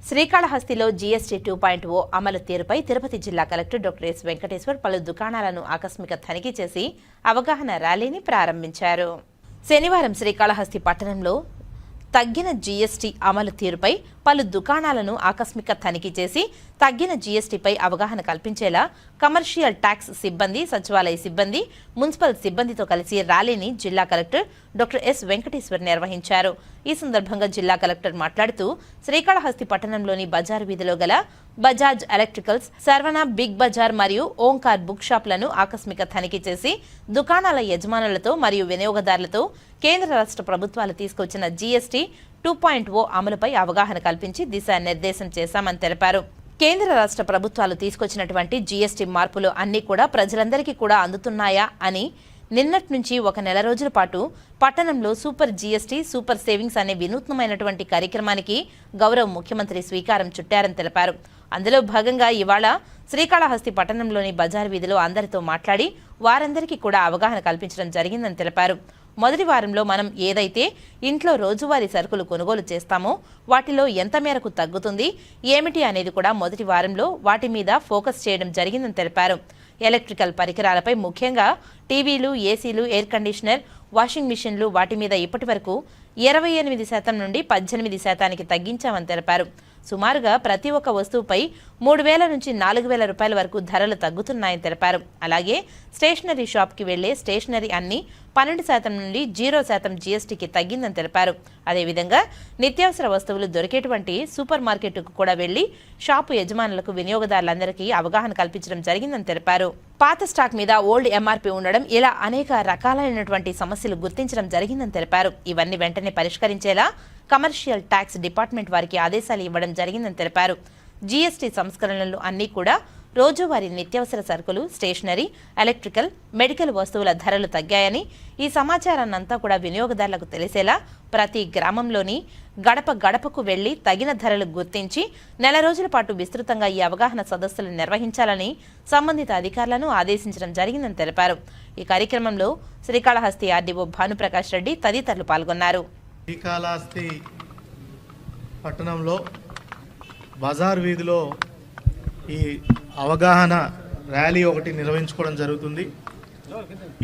శ్రీకాళహస్తిలో GST 2.0 అమలు తీరుపై తిరుపతి జిల్లా కలెక్టర్ డాక్టర్ ఎస్ వెంకటేశ్వర్ పలు దుకాణాలను ఆకస్మిక తనిఖీ చేసి అవగాహన ర్యాలీని ప్రారంభించారు. శనివారం శ్రీకాళహస్తి పట్టణంలో తగ్గిన జీఎస్టీ అమలు తీరుపై పలు దుకాణాలను ఆకస్మిక తనిఖీ చేసి తగ్గిన జీఎస్టీపై అవగాహన కల్పించేలా కమర్షియల్ ట్యాక్స్ సిబ్బంది, సచివాలయ సిబ్బంది, మున్సిపల్ సిబ్బందితో కలిసి ర్యాలీని జిల్లా కలెక్టర్ డాక్టర్ ఎస్ వెంకటేశ్వర్ నిర్వహించారు. ఈ సందర్భంగా జిల్లా కలెక్టర్ మాట్లాడుతూ శ్రీకాళహస్తి పట్టణంలోని బజార్ వీధిలో గల బజాజ్ ఎలక్ట్రికల్స్, శర్వణ బిగ్ బజార్ మరియు ఓంకార్ బుక్ షాప్లను ఆకస్మిక తనిఖీ చేసి దుకాణాల యజమానులతో మరియు వినియోగదారులతో కేంద్ర రాష్ట్ర ప్రభుత్వాలు తీసుకొచ్చిన జీఎస్టీ 2.0 అమలుపై అవగాహన కల్పించి దిశానిర్దేశం చేశామని తెలిపారు. కేంద్ర రాష్ట్ర ప్రభుత్వాలు తీసుకొచ్చినటువంటి జీఎస్టీ మార్పులు అన్నీ కూడా ప్రజలందరికీ కూడా అందుతున్నాయా అని నిన్నటి నుంచి ఒక నెల రోజుల పాటు పట్టణంలో సూపర్ జీఎస్టీ, సూపర్ సేవింగ్స్ అనే వినూత్నమైనటువంటి కార్యక్రమానికి గౌరవ ముఖ్యమంత్రి శ్రీకారం చుట్టారని తెలిపారు. అందులో భాగంగా ఇవాళ శ్రీకాళహస్తి పట్టణంలోని బజార్ వీధిలో అందరితో మాట్లాడి వారందరికీ కూడా అవగాహన కల్పించడం జరిగిందని తెలిపారు. మొదటి వారంలో మనం ఏదైతే ఇంట్లో రోజువారీ సరుకులు కొనుగోలు చేస్తామో వాటిలో ఎంత మేరకు తగ్గుతుంది ఏమిటి అనేది కూడా మొదటి వారంలో వాటి మీద ఫోకస్ చేయడం జరిగిందని తెలిపారు. ఎలక్ట్రికల్ పరికరాలపై ముఖ్యంగా టీవీలు, ఏసీలు, ఎయిర్ కండిషనర్, వాషింగ్ మిషన్లు వాటి మీద ఇప్పటి వరకు 28% నుండి 18% తగ్గించామని తెలిపారు. సుమారుగా ప్రతి ఒక్క వస్తువుపై 3,000 నుంచి 4,000 రూపాయల వరకు ధరలు తగ్గుతున్నాయని తెలిపారు. అలాగే స్టేషనరీ షాప్కి వెళ్లే స్టేషనరీ అన్ని 12% నుండి 0% జీఎస్టీకి తగ్గిందని తెలిపారు. అదేవిధంగా నిత్యావసర వస్తువులు దొరికేటువంటి సూపర్ మార్కెట్కు కూడా వెళ్లి షాపు యజమానులకు, వినియోగదారులందరికీ అవగాహన కల్పించడం జరిగిందని తెలిపారు. పాత స్టాక్ మీద ఓల్డ్ ఎంఆర్పీ ఉండడం, ఇలా అనేక రకాలైనటువంటి సమస్యలు గుర్తించడం జరిగిందని తెలిపారు. ఇవన్నీ వెంటనే పరిష్కరించేలా కమర్షియల్ ట్యాక్స్ డిపార్ట్మెంట్ వారికి ఆదేశాలు ఇవ్వడం జరిగిందని తెలిపారు. జీఎస్టీ సంస్కరణలు అన్నీ కూడా రోజువారీ నిత్యావసర సరుకులు, స్టేషనరీ, ఎలక్ట్రికల్, మెడికల్ వస్తువుల ధరలు తగ్గాయని, ఈ సమాచారాన్నంతా కూడా వినియోగదారులకు తెలిసేలా ప్రతి గ్రామంలోని గడప గడపకు వెళ్లి తగిన ధరలు గుర్తించి నెల రోజుల పాటు విస్తృతంగా ఈ అవగాహన సదస్సులు నిర్వహించాలని సంబంధిత అధికారులను ఆదేశించడం జరిగిందని తెలిపారు. ఈ కార్యక్రమంలో శ్రీకాళహస్తి ఆర్డీఓ భానుప్రకాష్ రెడ్డి తదితరులు పాల్గొన్నారు. శ్రీకాళహస్తి పట్టణంలో బజార్ వీధిలో ఈ అవగాహన ర్యాలీ ఒకటి నిర్వహించుకోవడం జరుగుతుంది.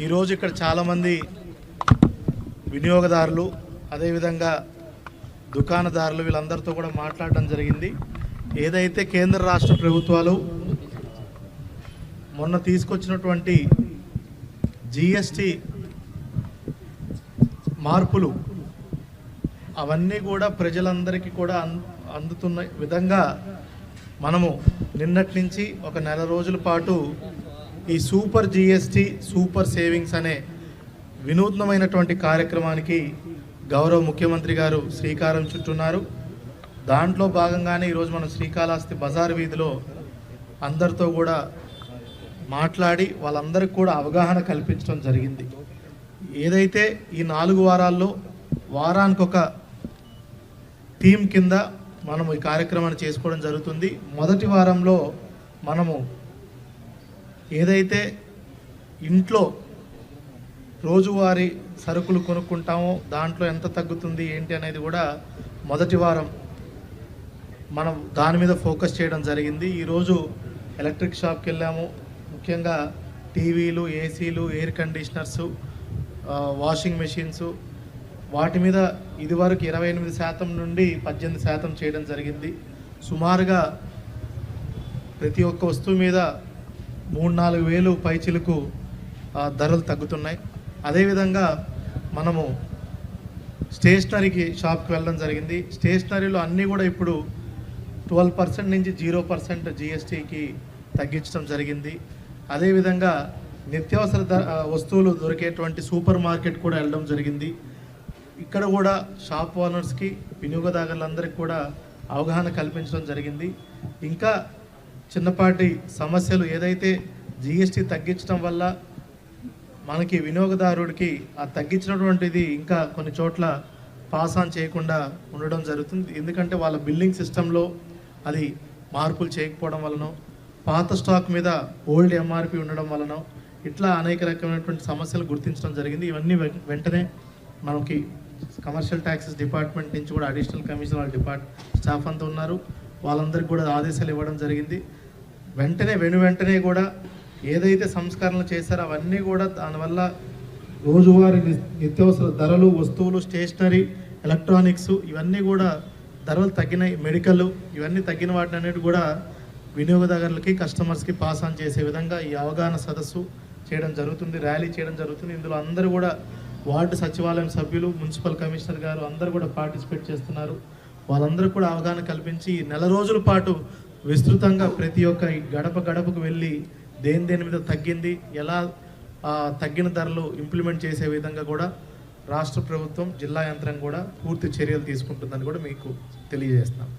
ఈరోజు ఇక్కడ చాలామంది వినియోగదారులు, అదేవిధంగా దుకాణదారులు వీళ్ళందరితో కూడా మాట్లాడడం జరిగింది. ఏదైతే కేంద్ర రాష్ట్ర ప్రభుత్వాలు మొన్న తీసుకొచ్చినటువంటి జీఎస్టీ మార్పులు అవన్నీ కూడా ప్రజలందరికీ కూడా అందుతున్న విధంగా మనము నిన్నటి నుంచి ఒక నెల రోజుల పాటు ఈ సూపర్ జీఎస్టీ, సూపర్ సేవింగ్స్ అనే వినూత్నమైనటువంటి కార్యక్రమానికి గౌరవ ముఖ్యమంత్రి గారు శ్రీకారం చుట్టున్నారు. దాంట్లో భాగంగానే ఈరోజు మనం శ్రీకాళహస్తి బజార్ వీధిలో అందరితో కూడా మాట్లాడి వాళ్ళందరికీ కూడా అవగాహన కల్పించడం జరిగింది. ఏదైతే ఈ 4 వారాల్లో వారానికి ఒక టీం కింద మనము ఈ కార్యక్రమాన్ని చేసుకోవడం జరుగుతుంది. మొదటి వారంలో మనము ఏదైతే ఇంట్లో రోజువారీ సరుకులు కొనుక్కుంటామో దాంట్లో ఎంత తగ్గుతుంది ఏంటి అనేది కూడా మొదటి వారం మనం దాని మీద ఫోకస్ చేయడం జరిగింది. ఈరోజు ఎలక్ట్రిక్ షాప్కి వెళ్ళాము. ముఖ్యంగా టీవీలు, ఏసీలు, ఎయిర్ కండిషనర్సు, వాషింగ్ మెషిన్స్ వాటి మీద ఇదివరకు 28% నుండి 18% చేయడం జరిగింది. సుమారుగా ప్రతి ఒక్క వస్తువు మీద 3-4 వేలు పైచిలకు ధరలు తగ్గుతున్నాయి. అదేవిధంగా మనము స్టేషనరీకి షాప్కి వెళ్ళడం జరిగింది. స్టేషనరీలో అన్నీ కూడా ఇప్పుడు 12% నుంచి 0% జీఎస్టీకి తగ్గించడం జరిగింది. అదేవిధంగా నిత్యావసర వస్తువులు దొరికేటువంటి సూపర్ మార్కెట్ కూడా వెళ్ళడం జరిగింది. ఇక్కడ కూడా షాప్ ఓనర్స్కి, వినియోగదారులందరికీ కూడా అవగాహన కల్పించడం జరిగింది. ఇంకా చిన్నపాటి సమస్యలు ఏదైతే జీఎస్టీ తగ్గించడం వల్ల మనకి వినియోగదారుడికి ఆ తగ్గించినటువంటిది ఇంకా కొన్ని చోట్ల పాస్ ఆన్ చేయకుండా ఉండడం జరుగుతుంది. ఎందుకంటే వాళ్ళ బిల్లింగ్ సిస్టంలో అది మార్పులు చేయకపోవడం వలన, పాత స్టాక్ మీద ఓల్డ్ ఎంఆర్పి ఉండడం వలన ఇట్లా అనేక రకమైనటువంటి సమస్యలు గుర్తించడం జరిగింది. ఇవన్నీ వెంటనే మనకి కమర్షియల్ ట్యాక్సెస్ డిపార్ట్మెంట్ నుంచి కూడా అడిషనల్ కమిషనర్ స్టాఫ్ అంతా ఉన్నారు. వాళ్ళందరికీ కూడా ఆదేశాలు ఇవ్వడం జరిగింది. వెంటనే కూడా ఏదైతే సంస్కరణలు చేశారో అవన్నీ కూడా దానివల్ల రోజువారీ నిత్యావసర ధరలు, వస్తువులు, స్టేషనరీ, ఎలక్ట్రానిక్స్ ఇవన్నీ కూడా ధరలు తగ్గినాయి. మెడికల్ ఇవన్నీ తగ్గిన వాటిని అన్నిటి కూడా వినియోగదారులకి, కస్టమర్స్కి పాస్ ఆన్ చేసే విధంగా ఈ అవగాహన సదస్సు చేయడం జరుగుతుంది, ర్యాలీ చేయడం జరుగుతుంది. ఇందులో అందరూ కూడా వార్డు సచివాలయం సభ్యులు, మున్సిపల్ కమిషనర్ గారు అందరూ కూడా పార్టిసిపేట్ చేస్తున్నారు. వాళ్ళందరూ కూడా అవగాహన కల్పించి ఈ నెల రోజుల పాటు విస్తృతంగా ప్రతి ఒక్క గడపకు వెళ్ళి దేని మీద తగ్గింది, ఎలా తగ్గిన ధరలు ఇంప్లిమెంట్ చేసే విధంగా కూడా రాష్ట్ర ప్రభుత్వం, జిల్లా యంత్రం కూడా పూర్తి చర్యలు తీసుకుంటుందని కూడా మీకు తెలియజేస్తున్నాం.